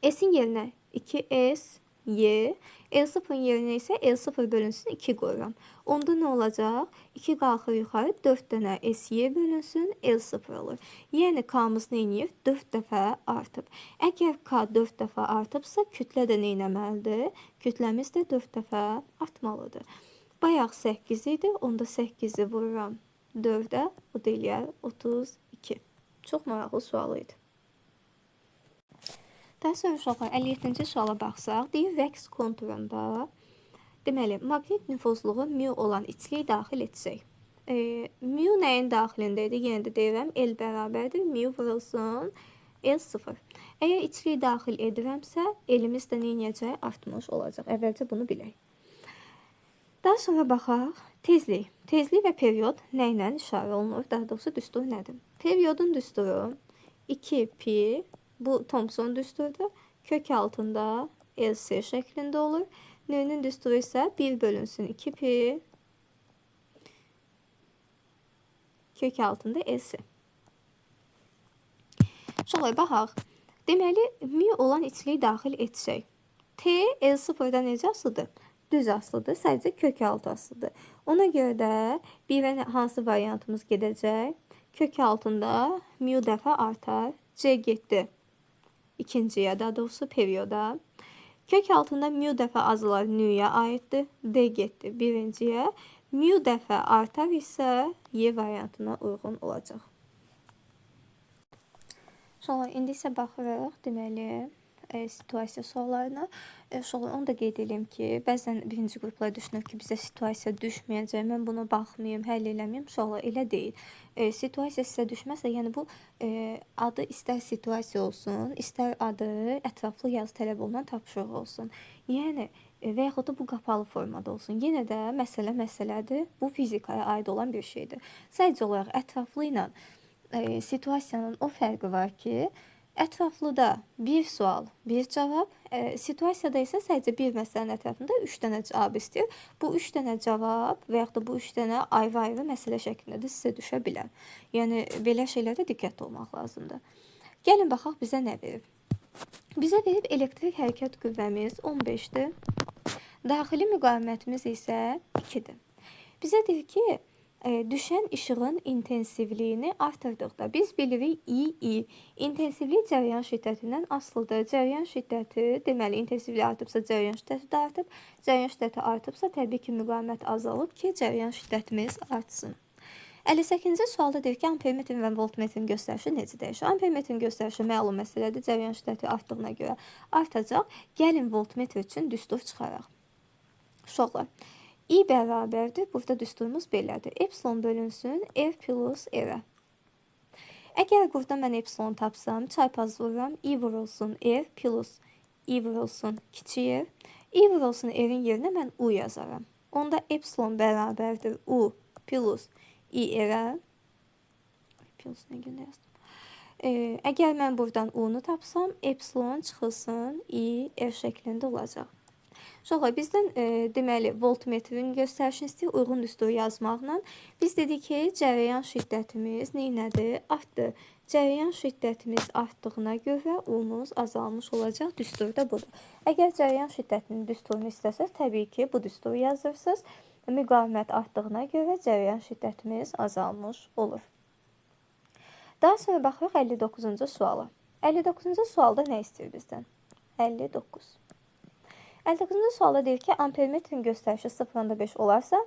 S-in yerinə 2S, Y. L0-ın yerinə isə L0 bölünsün 2 qoyuram. Onda nə olacaq? 2 qalxır yuxarı 4 dənə SY bölünsün L0 olur. Yəni K-mız neyiniyir? 4 dəfə artıb. Əgər K 4 dəfə artıbsa, kütlə də neynəməlidir? Kütləmiz də 4 dəfə artmalıdır. Bayaq 8 idi. Onda 8-i vururam 4-ə. O da eləyər 32. Çox maraqlı sual idi. Daha sonra uşaqlar 57-ci suala baxsaq, deyir vəks konturunda deməli, maqnit nüfuzluğu mu olan içlik daxil etsək. Mu nəyin daxilində idi? Yenə də deyirəm, L bərabərdir. Mu vurulsun L0. Əgər içliyi daxil edirəmsə, L-imiz də neynəyəcək? Artmış olacaq. Əvvəlcə bunu bilək. Daha sonra baxaq, tezlik. Tezlik və period nə ilə işarə olunur? Daha doğrusu düstur nədir? Periodun düsturu 2pi, bu Thomson düsturudur. Kök altında LC şəklində olur. Növünün düsturu isə 1 bölünsün 2pi kök altında S. Şöyle baxaq. Deməli, mu olan içliyi daxil etsək. T L0-dan necə asılıdır? Düz asılıdır. Sadəcə kök altı asılıdır. Ona görə də birə hansı variantımız gedəcək? Kök altında mu dəfə artar. C getdi. İkinciyə, daha doğrusu perioda. Kök altında mu dəfə azalar nüyə aiddir. D getdi birinciyə. Mu dəfə artar isə Y variantına uyğun olacaq. Sonra indi isə baxırıq, deməli, situasiya suallarına. Sonra onu da qeyd edeyim ki, bəzən birinci qruplar düşünür ki, bizə situasiya düşməyəcək, mən buna baxmayım, həll eləməyim. Sonra elə deyil. Situasiya sizə düşməsə, yəni bu adı istər situasiya olsun, istər adı ətraflı yazı tələb olunan tapşırıq olsun. Yəni, və yaxud da bu qapalı formada olsun. Yenə də məsələ məsələdir, bu fizikaya aid olan bir şeydir. Sadəcə olaraq ətraflı ilə situasiyanın o fərqi var ki, ətraflıda bir sual, bir cavab, situasiyada isə sadəcə bir məsələnin ətrafında 3 dənə cavab istəyir. Bu 3 dənə cavab və yaxud da bu 3 dənə ayrı-ayrı məsələ şəklində də sizə düşə bilər. Yəni, belə şeylərdə diqqətli olmaq lazımdır. Gəlin baxaq bizə nə verib. Bizə verib elektrik hərəkət qüvvəmiz 15-dir. Daxili müqavimətimiz isə 2-dir. Bizə deyir ki, düşən işığın intensivliyini artırdıqda biz bilirik I. İntensivlik cəryan şiddətindən asılıdır. Cəryan şiddəti, deməli, intensivlik artıbsa cəryan şiddəti də artıb. Cəryan şiddəti artıbsa təbii ki, müqavimət azalıb ki, cəryan şiddətimiz artsın. 58-ci sualda deyir ki, ampermetrin və voltmetrin göstərişi necə dəyişir? Ampermetrin göstərişi məlum məsələdir. Cəryan şiddəti artdığına görə artacaq. Gəlin voltmetr üçün düstur çıxaraq. Uşaqlar. I bərabərdir. Burada düsturumuz belədir. Epsilon bölünsün F plus R-ə. Əgər burada mən epsilon tapsam, çarpaz vururam. I vurulsun F plus I vurulsun kiçik R. I vurulsun R-in yerinə mən U yazaram. Onda epsilon bərabərdir U plus I R-ə. Plus nə günə yazdım? Əgər mən buradan U-nu tapsam, epsilon çıxılsın I R şəklində olacaq. Sonra bizdən deməli voltmetrin göstərişini istəyir uyğun düsturu yazmaqla. Biz dedik ki, cərəyan şiddətimiz neynədir? Artdı. Cərəyan şiddətimiz artdığına görə U-muz azalmış olacaq. Düstur da budur. Əgər cərəyan şiddətinin düsturunu istəsəz, təbii ki, bu düsturu yazırsınız. Müqavimət artdığına görə cərəyan şiddətimiz azalmış olur. Daha sonra baxırıq 59-cu suala. 59-cu sualda nə istəyir bizdən? 59. 59-cu sualda deyir ki, ampermetrin göstərişi 0.5 olarsa,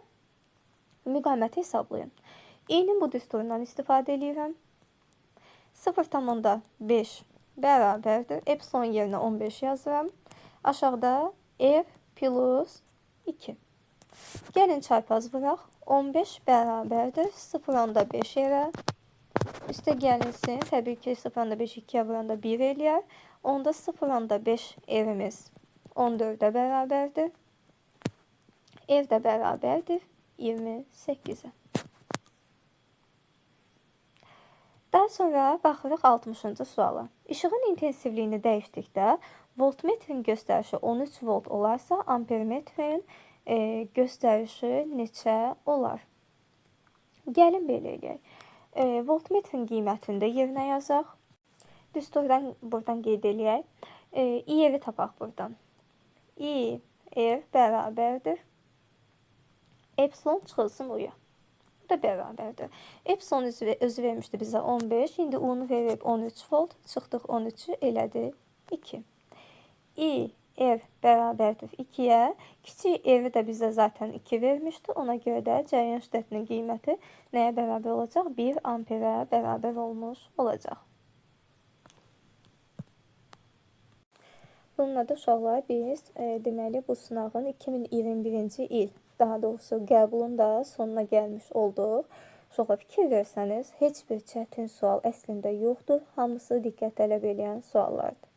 müqaviməti hesablayın. İ'nin bu düsturundan istifadə edirəm. 0.5 bərabərdir. Epsilon yerinə 15 yazıram. Aşağıda F plus 2. Gəlin çarpaz vuraq. 15 bərabərdir. 0.5 yerə. Üstə gəlinsin. Təbii ki, 0.5 2-yə vuranda 1 eləyər. Onda 0.5 evimiz 14-ə bərabərdir. F də bərabərdir 28-ə. Daha sonra baxırıq 60-cı suala. İşığın intensivliyini dəyişdikdə voltmetrin göstərişi 13 volt olarsa, ampermetrin göstərişi neçə olar? Gəlin belə eləyək. Voltmetrin qiymətini də yerinə yazaq. Düsturdan buradan qeyd eləyək. I-evi tapaq buradan. I, F bərabərdir. Epsilon çıxılsın U-ya. Bu da bərabərdir. Epsilon özü vermişdi bizə 15. İndi U-nu verib 13 volt. Çıxdıq 13-ü elədi 2. I, F bərabərdir 2-yə. Kiçik F-i də bizə zaten 2 vermişdi. Ona görə də cərəyan şiddətinin qiyməti nəyə bərabər olacaq? 1 amperə bərabər olmuş olacaq. Bununla da uşaqlar biz deməli bu sınağın 2021-ci il, daha doğrusu qəbulun da sonuna gəlmiş olduq. Uşaqlar fikir versəniz, heç bir çətin sual əslində yoxdur. Hamısı diqqət tələb edən suallardır.